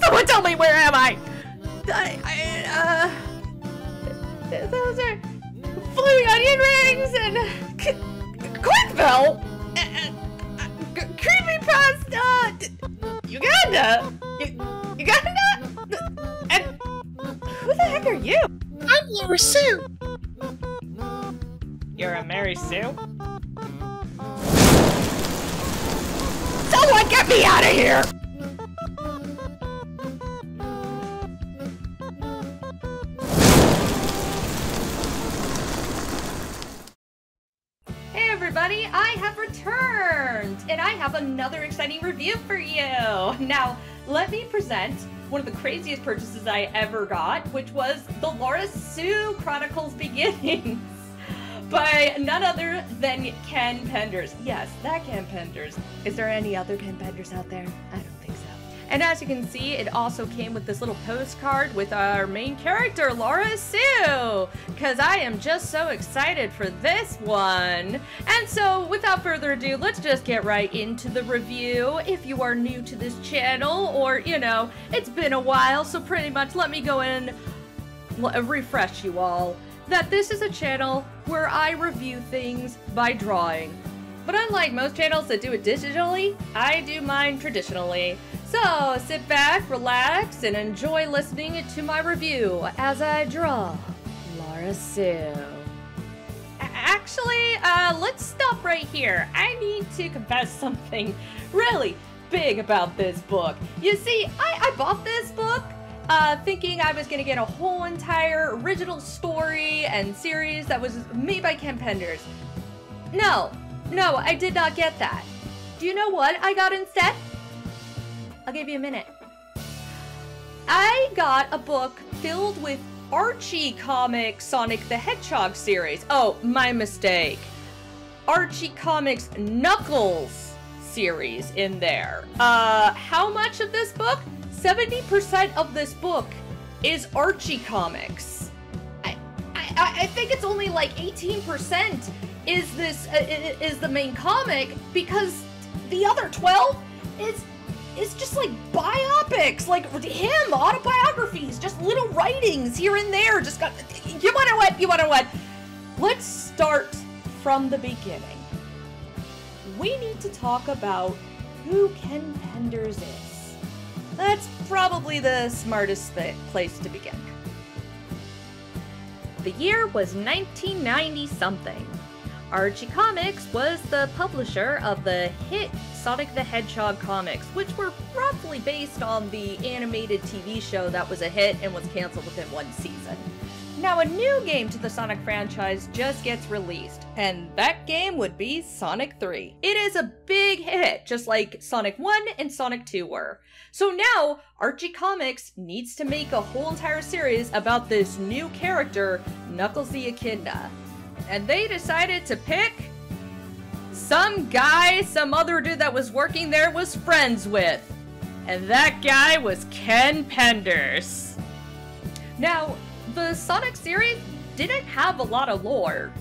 Someone tell me, where am I? Those are fluey onion rings and Quickbell, creepypasta, Uganda, Uganda, and who the heck are you? I'm Laura Sue. You're a Mary Sue? Someone get me out of here! Hey everybody, I have returned! And I have another exciting review for you! Now, let me present one of the craziest purchases I ever got, which was the Laura Sue Chronicles Beginnings by none other than Ken Penders. Yes, that Ken Penders. Is there any other Ken Penders out there? I don't think so. And as you can see, it also came with this little postcard with our main character, Laura Sue, because I am just so excited for this one. And so, without further ado, let's just get right into the review. If you are new to this channel, or, you know, it's been a while, so pretty much let me go in and refresh you all that this is a channel where I review things by drawing. But unlike most channels that do it digitally, I do mine traditionally. So sit back, relax, and enjoy listening to my review as I draw Laura Sue. Actually, let's stop right here. I need to confess something really big about this book. You see, I bought this book thinking I was gonna get a whole entire original story and series that was made by Ken Penders. No, I did not get that. Do you know what I got instead? I'll give you a minute. I got a book filled with Archie Comics Sonic the Hedgehog series. Oh, my mistake. Archie Comics Knuckles series in there. How much of this book? 70% of this book is Archie Comics. I think it's only like 18% is this is the main comic, because the other 12 is just like biopics, like him, autobiographies, just little writings here and there. Just got, you wanna what? Let's start from the beginning. We need to talk about who Ken Penders is. That's probably the smartest place to begin. The year was 1990-something. Archie Comics was the publisher of the hit Sonic the Hedgehog comics, which were roughly based on the animated TV show that was a hit and was canceled within one season. Now a new game to the Sonic franchise just gets released, and that game would be Sonic 3. It is a big hit, just like Sonic 1 and Sonic 2 were. So now, Archie Comics needs to make a whole entire series about this new character, Knuckles the Echidna. And they decided to pick some guy some other dude that was working there was friends with. And that guy was Ken Penders. Now, the Sonic series didn't have a lot of lore.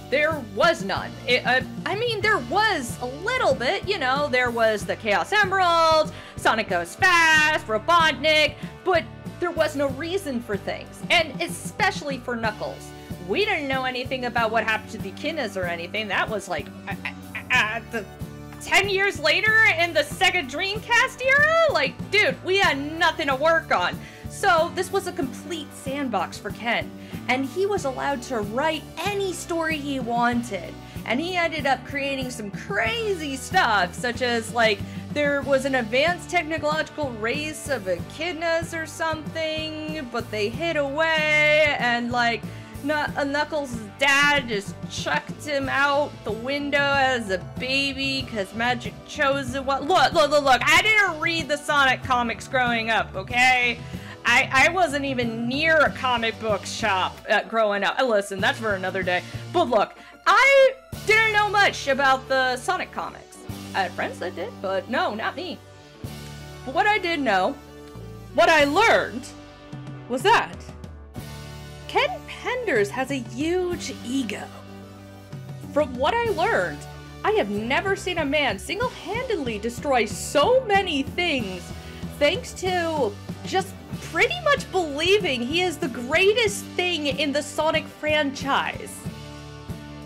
There was none. I mean, there was a little bit, you know, there was the Chaos Emerald, Sonic Goes Fast, Robotnik, but there was no reason for things, and especially for Knuckles. We didn't know anything about what happened to the Echidnas or anything. That was like, 10 years later in the Sega Dreamcast era? Like, dude, we had nothing to work on. So this was a complete sandbox for Ken, and he was allowed to write any story he wanted. And he ended up creating some crazy stuff, such as like there was an advanced technological race of echidnas or something, but they hid away, and like Knuckles' dad just chucked him out the window as a baby because magic chose it. Look, I didn't read the Sonic comics growing up, okay? I wasn't even near a comic book shop growing up. Listen, that's for another day. But look, I didn't know much about the Sonic comics. I had friends that did, but no, not me. But what I did know, what I learned, was that Ken Penders has a huge ego. From what I learned, I have never seen a man single-handedly destroy so many things thanks to just pretty much believing he is the greatest thing in the Sonic franchise.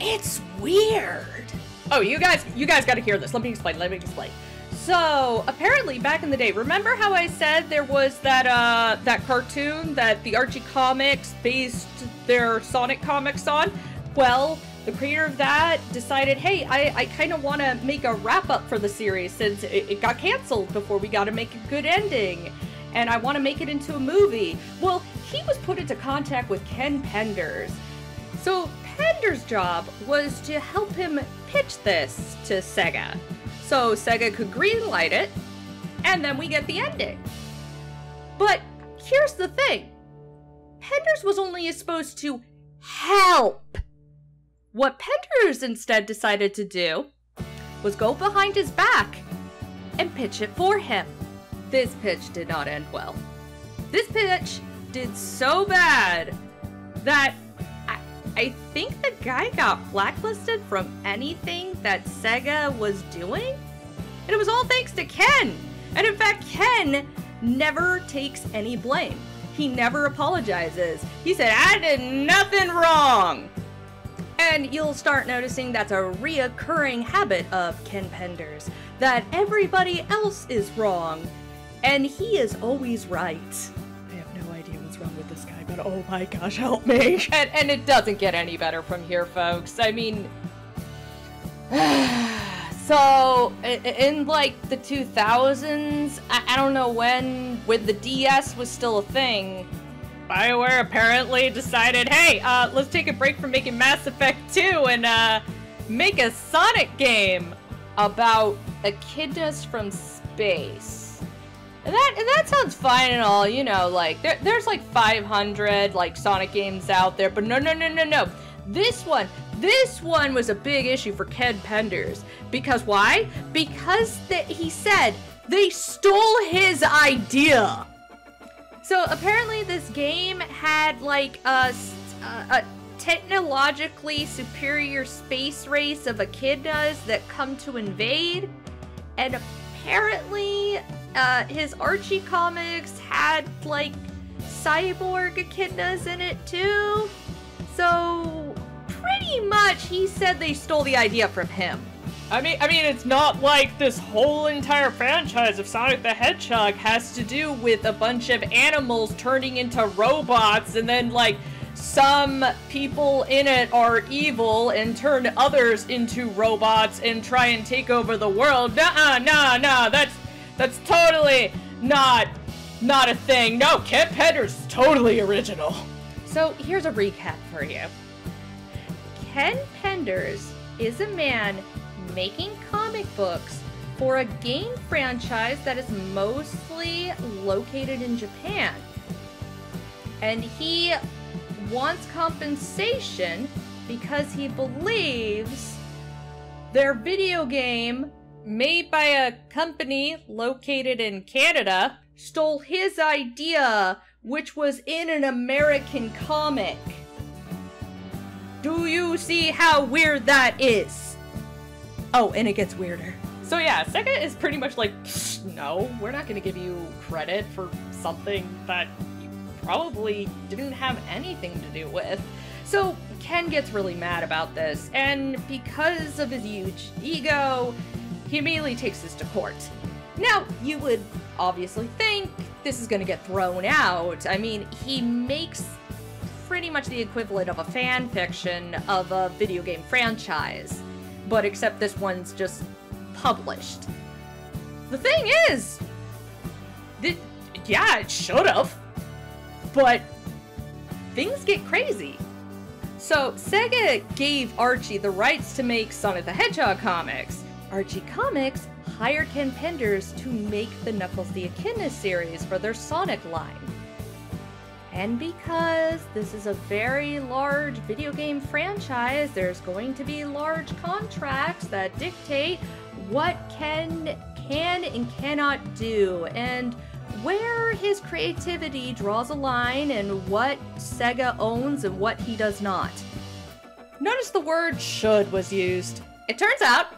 It's weird. Oh, you guys gotta hear this. Let me explain. So, apparently, back in the day, remember how I said there was that cartoon that the Archie Comics based their Sonic comics on? Well, the creator of that decided, hey, I kind of want to make a wrap-up for the series since it got canceled before we got to make a good ending. And I want to make it into a movie. Well, he was put into contact with Ken Penders. So, Penders' job was to help him pitch this to Sega. So Sega could greenlight it, and then we get the ending. But here's the thing. Penders was only supposed to help. What Penders instead decided to do was go behind his back and pitch it for him. This pitch did not end well. This pitch did so bad that I think the guy got blacklisted from anything that Sega was doing. And it was all thanks to Ken. And in fact, Ken never takes any blame. He never apologizes. He said, I did nothing wrong. And you'll start noticing that's a reoccurring habit of Ken Penders, that everybody else is wrong, and he is always right. I have no idea what's wrong with this guy, but oh my gosh, help me. And it doesn't get any better from here, folks. I mean, so in like the 2000s, I don't know when the DS was still a thing, BioWare apparently decided, hey, let's take a break from making Mass Effect 2 and make a Sonic game about echidnas from space. And that sounds fine and all, you know, like, there's like 500, like, Sonic games out there, but no. This one was a big issue for Ken Penders. Because why? Because he said they stole his idea. So apparently this game had like a technologically superior space race of echidnas that come to invade, and apparently his Archie comics had like cyborg echidnas in it too. So pretty much he said they stole the idea from him. I mean, it's not like this whole entire franchise of Sonic the Hedgehog has to do with a bunch of animals turning into robots and then, like, some people in it are evil and turn others into robots and try and take over the world. Nah, that's totally not a thing. No, Ken Penders is totally original. So, here's a recap for you. Ken Penders is a man making comic books for a game franchise that is mostly located in Japan. And he wants compensation because he believes their video game, made by a company located in Canada, stole his idea, which was in an American comic. Do you see how weird that is? Oh, and it gets weirder. So yeah, Sega is pretty much like, no, we're not gonna give you credit for something that you probably didn't have anything to do with. So Ken gets really mad about this, and because of his huge ego, he immediately takes this to court. Now, you would obviously think this is gonna get thrown out. I mean, he makes pretty much the equivalent of a fan fiction of a video game franchise. But except this one's just published. The thing is, yeah, it should've, but things get crazy. So Sega gave Archie the rights to make Sonic the Hedgehog comics. Archie Comics hired Ken Penders to make the Knuckles the Echidna series for their Sonic line. And because this is a very large video game franchise, there's going to be large contracts that dictate what Ken can and cannot do, and where his creativity draws a line, and what Sega owns and what he does not. Notice the word should was used. It turns out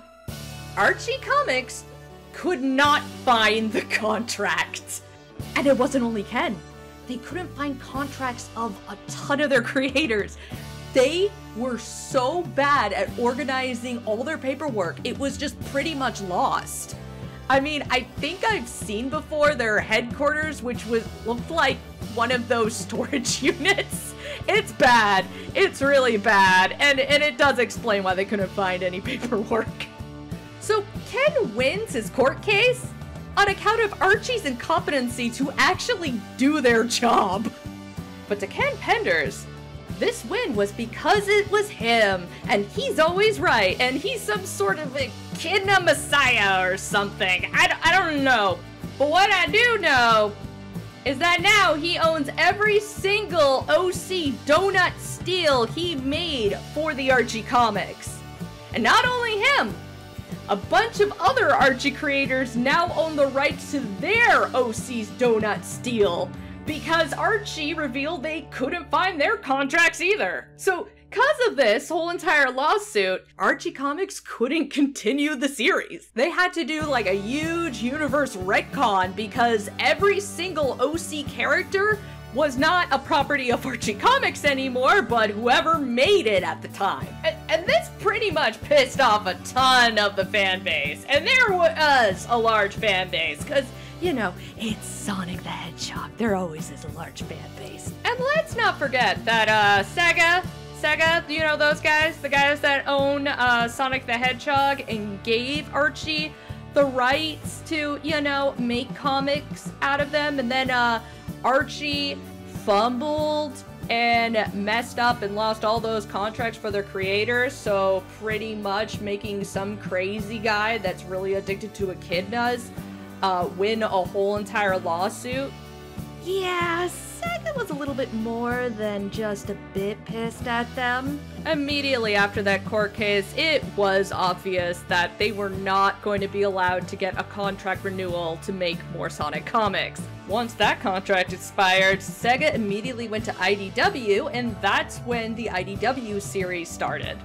Archie Comics could not find the contract. And it wasn't only Ken. They couldn't find contracts of a ton of their creators. They were so bad at organizing all their paperwork, it was just pretty much lost. I mean, I think I've seen before their headquarters, which looked like one of those storage units. It's bad. It's really bad. And it does explain why they couldn't find any paperwork. So Ken wins his court case on account of Archie's incompetency to actually do their job. But to Ken Penders, this win was because it was him, and he's always right, and he's some sort of echidna messiah or something. I don't know. But what I do know is that now he owns every single OC donut steal he made for the Archie comics. And not only him, a bunch of other Archie creators now own the rights to their OC's donut steal, because Archie revealed they couldn't find their contracts either. So, because of this whole entire lawsuit, Archie Comics couldn't continue the series. They had to do like a huge universe retcon because every single OC character was not a property of Archie Comics anymore, but whoever made it at the time. And this pretty much pissed off a ton of the fan base. And there was a large fan base, because, you know, it's Sonic the Hedgehog. There always is a large fan base. And let's not forget that Sega, you know those guys? The guys that own Sonic the Hedgehog and gave Archie the rights to, you know, make comics out of them. And then Archie fumbled and messed up and lost all those contracts for their creators, so pretty much making some crazy guy that's really addicted to echidnas win a whole entire lawsuit. Yeah, Sega was a little bit more than just a bit pissed at them. Immediately after that court case, it was obvious that they were not going to be allowed to get a contract renewal to make more Sonic comics. Once that contract expired, Sega immediately went to IDW, and that's when the IDW series started.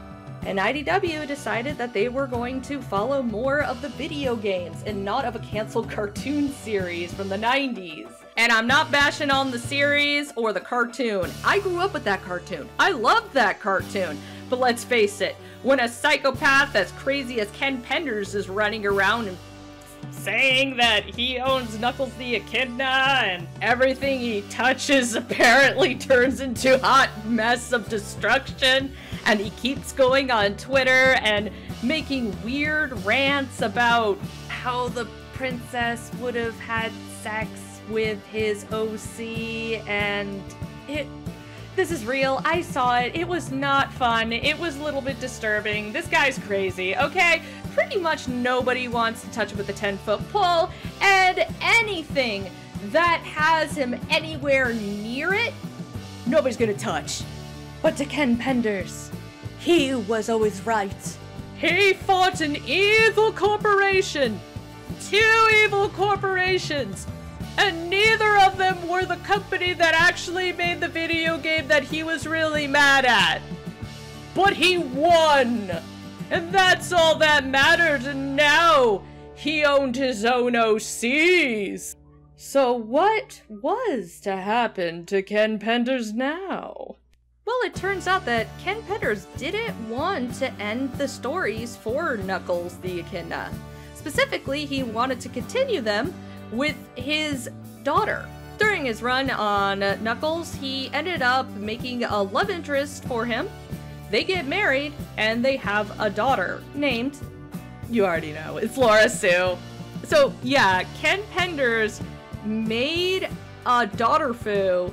And IDW decided that they were going to follow more of the video games and not of a canceled cartoon series from the 90s. And I'm not bashing on the series or the cartoon. I grew up with that cartoon. I loved that cartoon. But let's face it, when a psychopath as crazy as Ken Penders is running around and saying that he owns Knuckles the Echidna and everything he touches apparently turns into a hot mess of destruction, and he keeps going on Twitter and making weird rants about how the princess would have had sex with his OC, and this is real. I saw it. It was not fun. It was a little bit disturbing. This guy's crazy, okay? Pretty much nobody wants to touch him with a 10-foot pole, and anything that has him anywhere near it, nobody's gonna touch. But to Ken Penders, he was always right. He fought an evil corporation. 2 evil corporations. And neither of them were the company that actually made the video game that he was really mad at. But he won! And that's all that mattered, and now he owned his own OCs. So what was to happen to Ken Penders now? Well, it turns out that Ken Penders didn't want to end the stories for Knuckles the Echidna. Specifically, he wanted to continue them with his daughter. During his run on Knuckles, he ended up making a love interest for him. They get married, and they have a daughter named, you already know, it's Laura Sue. So yeah, Ken Penders made a daughter foo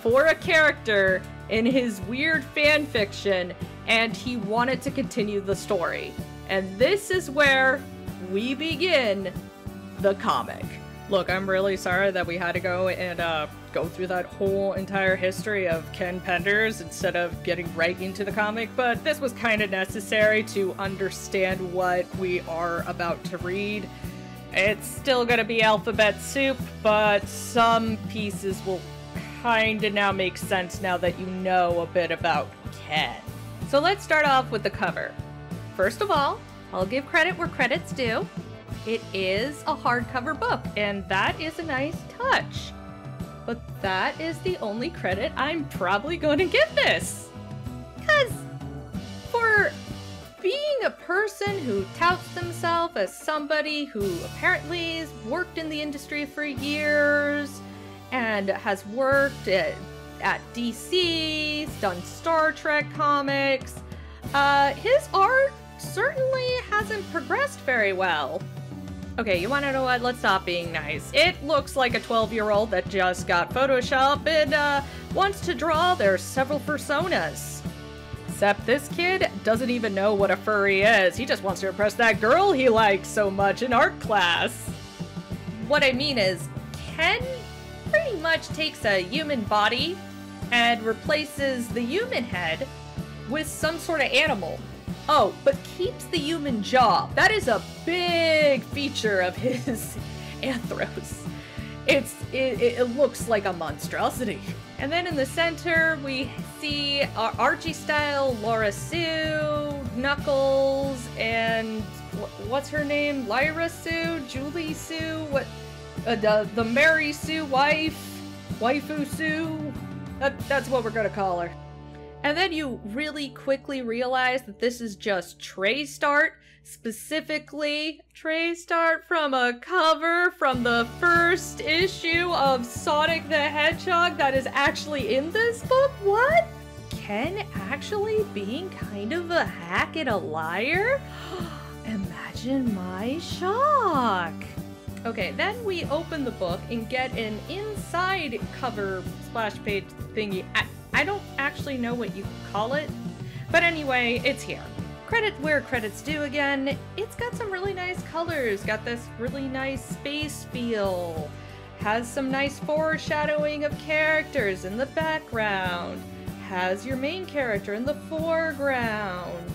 for a character in his weird fan fiction, and he wanted to continue the story. And this is where we begin the comic. Look, I'm really sorry that we had to go and go through that whole entire history of Ken Penders instead of getting right into the comic, but this was kind of necessary to understand what we are about to read. It's still gonna be alphabet soup, but some pieces will kind of now make sense now that you know a bit about Ken. So let's start off with the cover. First of all, I'll give credit where credit's due. It is a hardcover book, and that is a nice touch. But that is the only credit I'm probably going to give this. Because for being a person who touts themselves as somebody who apparently has worked in the industry for years and has worked at DC, done Star Trek comics, his art certainly hasn't progressed very well. Okay, you wanna know what? Let's stop being nice. It looks like a 12-year-old that just got Photoshop and wants to draw their several personas. Except this kid doesn't even know what a furry is. He just wants to impress that girl he likes so much in art class. What I mean is, Ken pretty much takes a human body and replaces the human head with some sort of animal. Oh, but keeps the human jaw. That is a big feature of his Anthros. It looks like a monstrosity. And then in the center, we see Archie-style Laura Sue, Knuckles, and what's her name? Lyra Sue? Julie Sue? What? The Mary Sue wife? Waifu Sue? That's what we're gonna call her. And then you really quickly realize that this is just Trey's art, specifically Trey's art from a cover from the first issue of Sonic the Hedgehog that is actually in this book? What? Ken actually being kind of a hack and a liar? Imagine my shock. Okay, then we open the book and get an inside cover splash page thingy. I don't actually know what you call it, but anyway, it's here. Credit where credit's due again. It's got some really nice colors, got this really nice space feel, has some nice foreshadowing of characters in the background, has your main character in the foreground,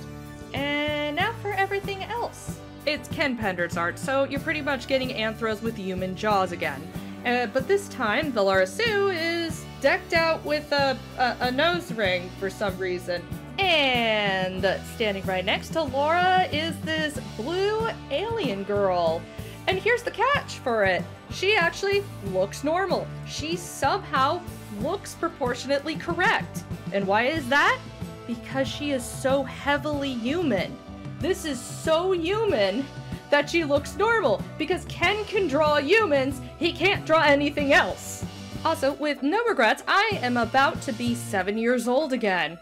and now for everything else. It's Ken Pender's art, so you're pretty much getting Anthros with human jaws again. But this time, the Laura Sue is decked out with a nose ring for some reason. And standing right next to Laura is this blue alien girl. And here's the catch for it. She actually looks normal. She somehow looks proportionately correct. And why is that? Because she is so heavily human. This is so human that she looks normal, because Ken can draw humans, he can't draw anything else. Also, with no regrets, I am about to be 7 years old again.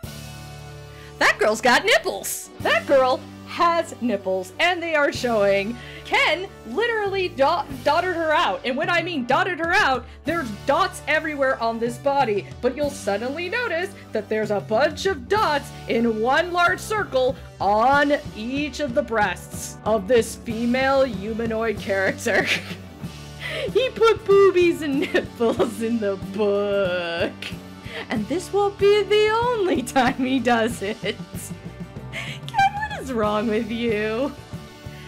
That girl's got nipples! That girl has nipples, and they are showing. Ken literally dotted her out, and when I mean dotted her out, there's dots everywhere on this body, but you'll suddenly notice that there's a bunch of dots in one large circle on each of the breasts of this female humanoid character. He put boobies and nipples in the book, and this won't be the only time he does it. Ken, what is wrong with you?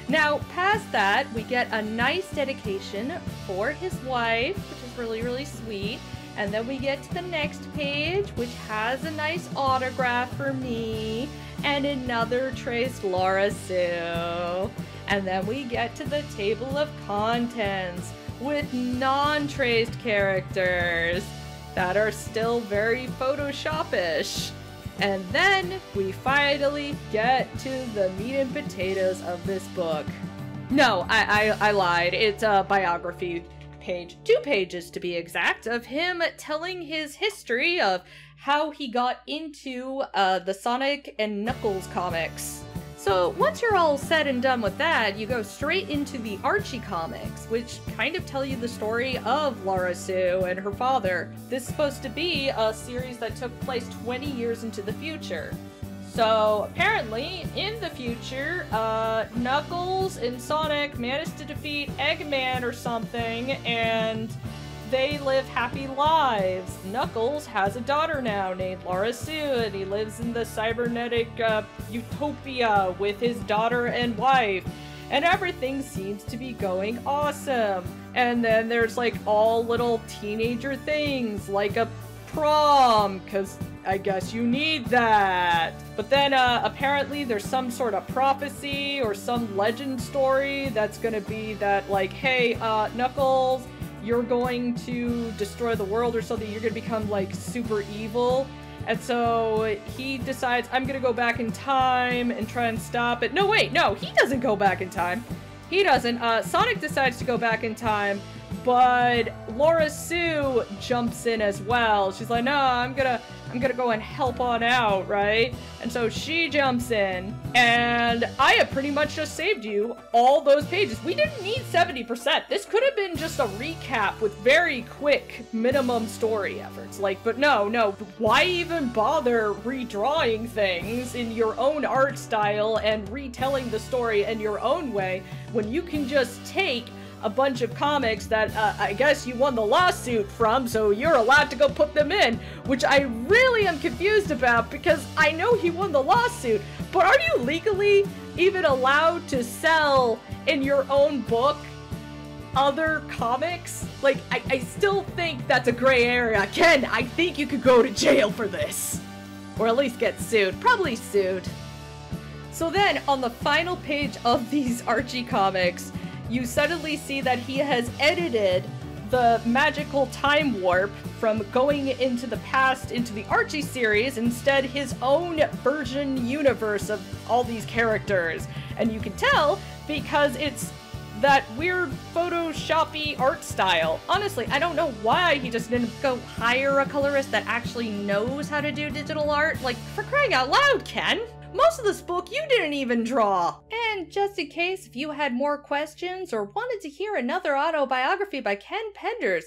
Now, past that, we get a nice dedication for his wife, which is really, really sweet. And then we get to the next page, which has a nice autograph for me, and another traced Laura Sue. And then we get to the table of contents with non-traced characters that are still very Photoshop-ish. And then we finally get to the meat and potatoes of this book. No, I lied. It's a biography page, 2 pages to be exact, of him telling his history of how he got into the Sonic and Knuckles comics. So once you're all said and done with that, you go straight into the Archie comics, which kind of tell you the story of Laura Sue and her father. This is supposed to be a series that took place 20 years into the future. So apparently, in the future, Knuckles and Sonic managed to defeat Eggman or something, and they live happy lives. Knuckles has a daughter now named Laura Sue, and he lives in the cybernetic utopia with his daughter and wife. And everything seems to be going awesome. And then there's like all little teenager things, like a prom, because I guess you need that. But then apparently there's some sort of prophecy or some legend story that's gonna be that, like, hey, Knuckles, you're going to destroy the world or something, you're gonna become, like, super evil. And so he decides, I'm gonna go back in time and try and stop it. No, wait, no, he doesn't go back in time. He doesn't. Sonic decides to go back in time, but Laura Sue jumps in as well. She's like, no, I'm gonna go and help on out, right? And so she jumps in, and I have pretty much just saved you all those pages. We didn't need 70%. This could have been just a recap with very quick minimum story efforts. Like, but no, why even bother redrawing things in your own art style and retelling the story in your own way when you can just take a bunch of comics that I guess you won the lawsuit from, so you're allowed to go put them in, which I really am confused about because I know he won the lawsuit, but are you legally even allowed to sell in your own book other comics? Like, I still think that's a gray area. Ken, I think you could go to jail for this. Or at least get sued. Probably sued. So then, on the final page of these Archie comics, you suddenly see that he has edited the magical time warp from going into the past into the Archie series, instead his own version universe of all these characters. And you can tell because it's that weird Photoshop-y art style. Honestly, I don't know why he just didn't go hire a colorist that actually knows how to do digital art. Like, for crying out loud, Ken! Most of this book you didn't even draw! And just in case if you had more questions or wanted to hear another autobiography by Ken Penders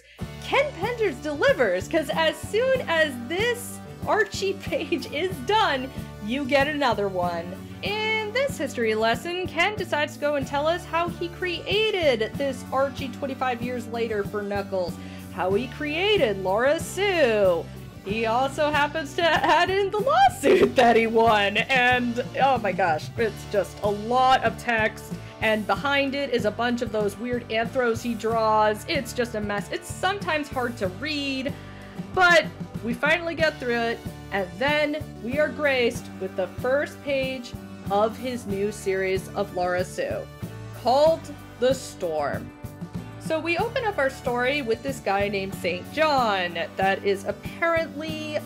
delivers, because as soon as this Archie page is done, you get another one. In this history lesson, Ken decides to go and tell us how he created this Archie 25 years later for Knuckles, how he created Laura Sue. He also happens to add in the lawsuit that he won, and oh my gosh, it's just a lot of text, and behind it is a bunch of those weird anthros he draws. It's just a mess. It's sometimes hard to read, but we finally get through it, and then we are graced with the first page of his new series of Laura Sue, called The Storm. So we open up our story with this guy named St. John that is apparently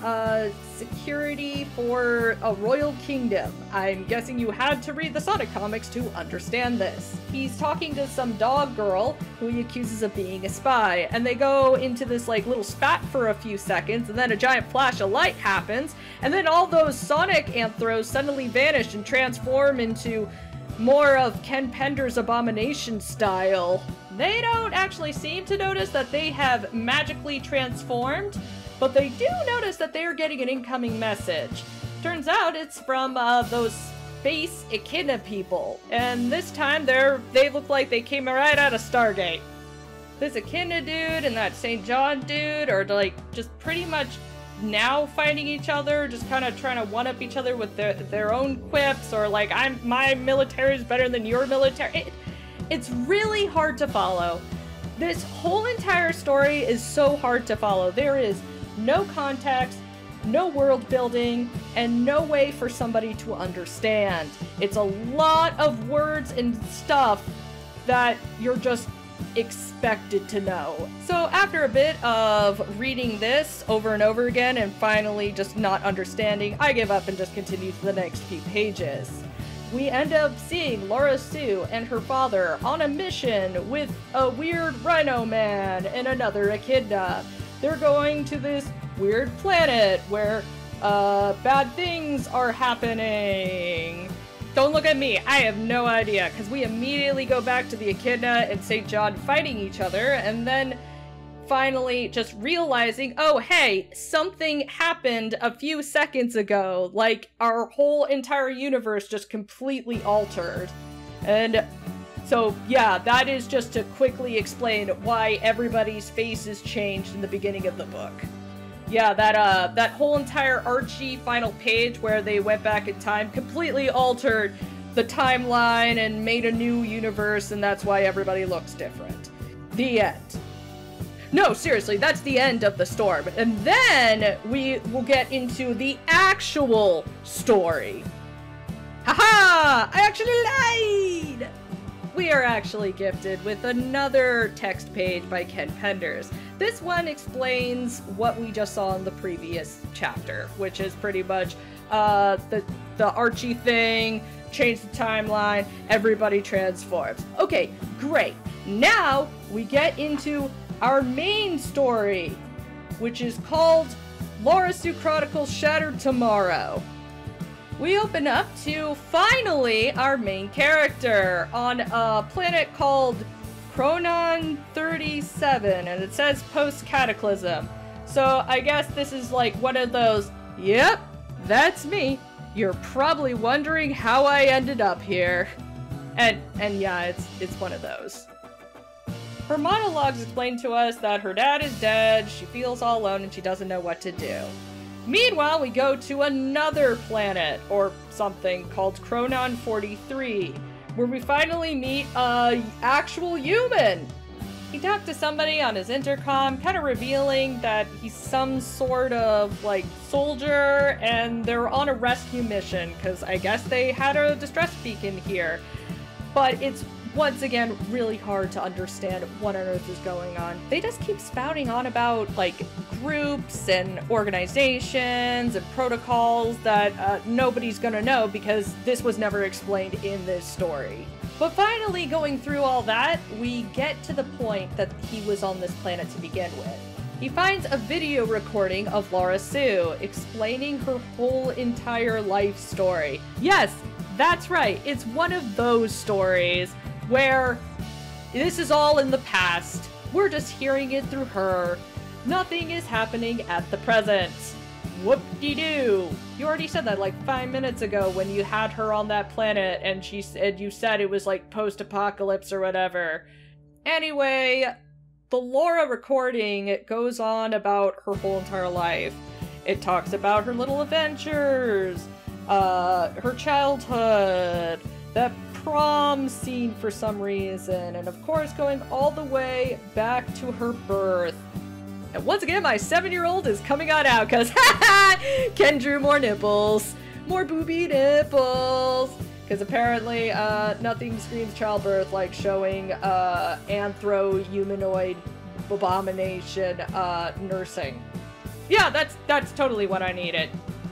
security for a royal kingdom. I'm guessing you had to read the Sonic comics to understand this. He's talking to some dog girl who he accuses of being a spy, and they go into this like little spat for a few seconds, and then a giant flash of light happens, and then all those Sonic anthros suddenly vanish and transform into more of Ken Penders' Abomination style. They don't actually seem to notice that they have magically transformed, but they do notice that they are getting an incoming message. Turns out it's from those space Echidna people, and this time they look like they came right out of Stargate. This Echidna dude and that St. John dude are like just pretty much now fighting each other, just kind of trying to one-up each other with their own quips, or like, my military is better than your military. It's really hard to follow. This whole entire story is so hard to follow. There is no context, no world building, and no way for somebody to understand. It's a lot of words and stuff that you're just expected to know. So after a bit of reading this over and over again and finally just not understanding, I give up and just continue to the next few pages. We end up seeing Laura Sue and her father on a mission with a weird Rhino Man and another Echidna. They're going to this weird planet where bad things are happening. Don't look at me, I have no idea, because we immediately go back to the Echidna and St. John fighting each other, and then finally just realizing, oh hey, something happened a few seconds ago, like our whole entire universe just completely altered. And so yeah, that is just to quickly explain why everybody's faces changed in the beginning of the book. Yeah, that whole entire Archie final page where they went back in time completely altered the timeline and made a new universe, and that's why everybody looks different. The end. No, seriously, that's the end of the storm. And then we will get into the actual story. Haha! I actually lied! We are actually gifted with another text page by Ken Penders. This one explains what we just saw in the previous chapter, which is pretty much the Archie thing, change the timeline, everybody transforms. Okay, great. Now we get into our main story, which is called Laura Sue Chronicles Shattered Tomorrow. We open up to, finally, our main character on a planet called Chronon 37, and it says post-cataclysm. So I guess this is like one of those, yep, that's me. You're probably wondering how I ended up here. And yeah, it's one of those. Her monologues explain to us that her dad is dead, she feels all alone, and she doesn't know what to do. Meanwhile, we go to another planet, or something, called Chronon 43, where we finally meet a actual human. He talked to somebody on his intercom, kind of revealing that he's some sort of, like, soldier, and they're on a rescue mission, because I guess they had a distress beacon here. But it's, once again, really hard to understand what on earth is going on. They just keep spouting on about, like, groups and organizations and protocols that nobody's gonna know because this was never explained in this story. But finally, going through all that, we get to the point that he was on this planet to begin with. He finds a video recording of Laura Sue explaining her whole entire life story. Yes, that's right, it's one of those stories where this is all in the past. We're just hearing it through her. Nothing is happening at the present. Whoop-de-doo. You already said that like 5 minutes ago when you had her on that planet and you said it was like post-apocalypse or whatever. Anyway, the Laura recording goes on about her whole entire life. It talks about her little adventures, her childhood, that prom scene for some reason, and of course going all the way back to her birth. And once again, my 7-year-old is coming on out because Ken drew more nipples. More booby nipples. Because apparently nothing screams childbirth like showing anthro-humanoid abomination nursing. Yeah, that's totally what I needed.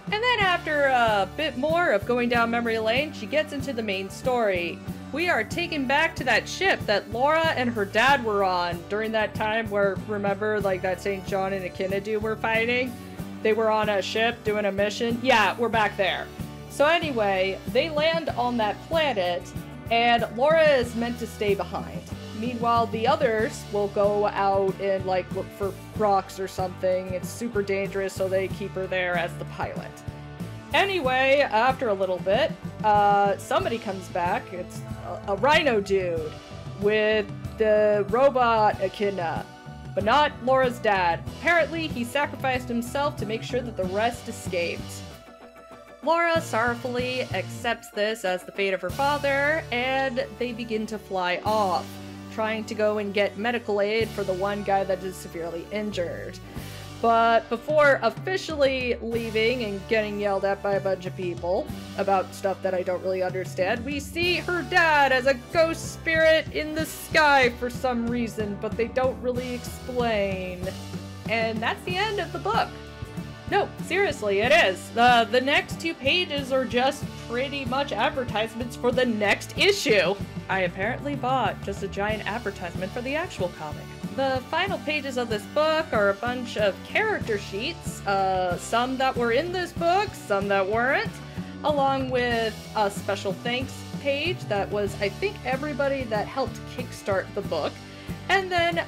And then after a bit more of going down memory lane, she gets into the main story. We are taken back to that ship that Laura and her dad were on during that time where, remember, like that St. John and Akinadu were fighting? They were on a ship doing a mission? Yeah, we're back there. So anyway, they land on that planet, and Laura is meant to stay behind. Meanwhile, the others will go out and, like, look for rocks or something. It's super dangerous, so they keep her there as the pilot. Anyway, after a little bit, somebody comes back. It's a rhino dude with the robot Echidna, but not Laura's dad. Apparently, he sacrificed himself to make sure that the rest escaped. Laura sorrowfully accepts this as the fate of her father, and they begin to fly off, trying to go and get medical aid for the one guy that is severely injured. But before officially leaving and getting yelled at by a bunch of people about stuff that I don't really understand, we see her dad as a ghost spirit in the sky for some reason, but they don't really explain. And that's the end of the book. No, seriously, it is. The next 2 pages are just pretty much advertisements for the next issue. I apparently bought just a giant advertisement for the actual comic. The final pages of this book are a bunch of character sheets, some that were in this book, some that weren't, along with a special thanks page that was, I think, everybody that helped kickstart the book, and then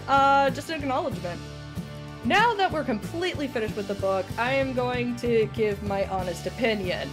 just an acknowledgement. Now that we're completely finished with the book, I am going to give my honest opinion.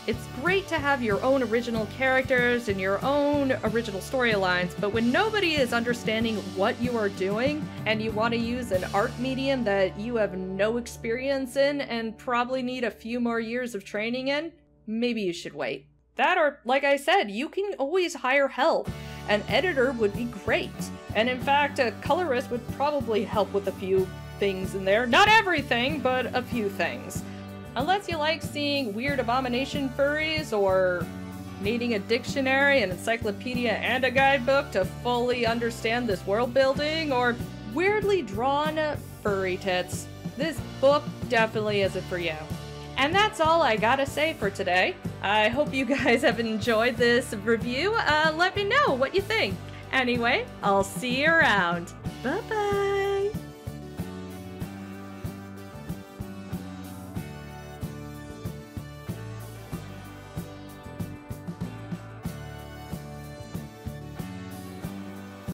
It's great to have your own original characters and your own original storylines, but when nobody is understanding what you are doing, and you want to use an art medium that you have no experience in and probably need a few more years of training in, maybe you should wait. That or, like I said, you can always hire help. An editor would be great. And in fact, a colorist would probably help with a few things in there. Not everything, but a few things. Unless you like seeing weird abomination furries or needing a dictionary, an encyclopedia, and a guidebook to fully understand this world building, or weirdly drawn furry tits, this book definitely isn't for you. And that's all I gotta say for today. I hope you guys have enjoyed this review. Let me know what you think. Anyway, I'll see you around. Bye-bye!